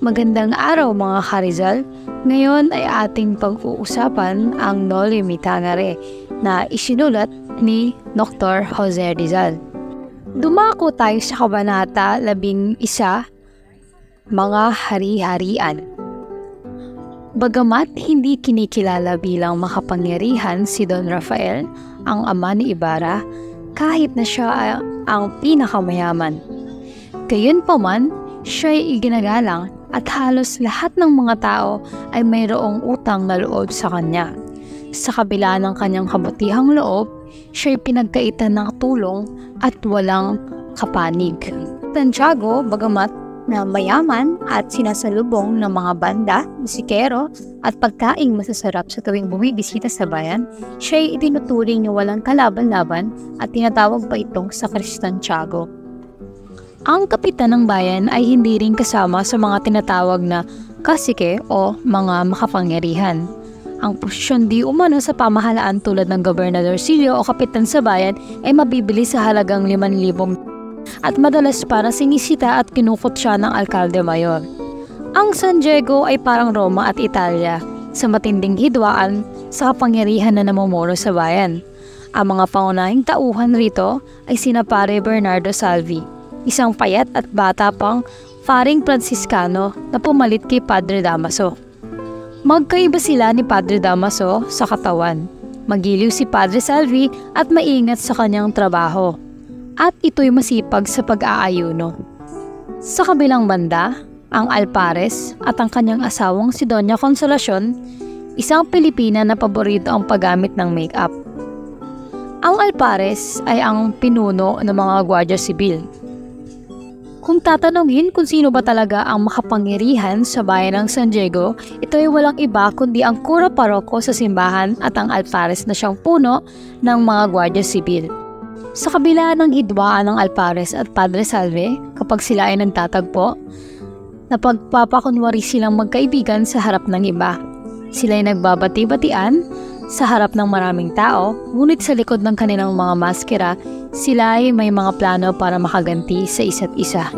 Magandang araw mga Karizal. Ngayon ay ating pag-uusapan ang Noli Me Tangere na isinulat ni Dr. Jose Rizal. Dumako tayo sa Kabanata 11, Mga Hari-harian. Bagamat hindi kinikilala bilang makapangyarihan si Don Rafael, ang ama ni Ibarra, kahit na siya ang pinakamayaman. Gayunpaman, siya ay iginagalang at halos lahat ng mga tao ay mayroong utang na loob sa kanya. Sa kabila ng kanyang kabutihang loob, siya ay pinagkaitan ng tulong at walang kapanig. Santiago, bagamat na mayaman at sinasalubong ng mga banda, musikero at pagkaing masasarap sa tuwing bumibisita sa bayan, siya ay itinuturing na walang kalaban-laban at tinatawag pa itong Sakristan Tiago. Ang kapitan ng bayan ay hindi rin kasama sa mga tinatawag na kasike o mga makapangyarihan. Ang posisyon di umano sa pamahalaan tulad ng gobernadorcillo o kapitan sa bayan ay mabibili sa halagang 5,000 at madalas para sinisita at kinukot siya ng alkalde mayor. Ang San Diego ay parang Roma at Italia sa matinding hidwaan sa kapangyarihan na namumuno sa bayan. Ang mga pangunahing tauhan rito ay sina Pare Bernardo Salvi, isang payat at bata pang faring Franciscano na pumalit kay Padre Damaso. Magkaiba sila ni Padre Damaso sa katawan. Magiliw si Padre Salvi at maingat sa kanyang trabaho. At ito'y masipag sa pag-aayuno. Sa kabilang banda, ang Alpares at ang kanyang asawang si Doña Consolacion, isang Pilipina na paborito ang paggamit ng make-up. Ang Alpares ay ang pinuno ng mga Guardia Sibil. Kung tatanungin kung sino ba talaga ang makapangyarihan sa bayan ng San Diego, ito ay walang iba kundi ang kura paroko sa simbahan at ang Alpares na siyang puno ng mga Guardia Sibil. Sa kabila ng hidwaan ng Alpares at Padre Salve, kapag sila ay nagtatagpo, napagpapakunwari silang magkaibigan sa harap ng iba. Sila ay nagbabati-batian sa harap ng maraming tao, ngunit sa likod ng kanilang mga maskera, sila ay may mga plano para makaganti sa isa't isa.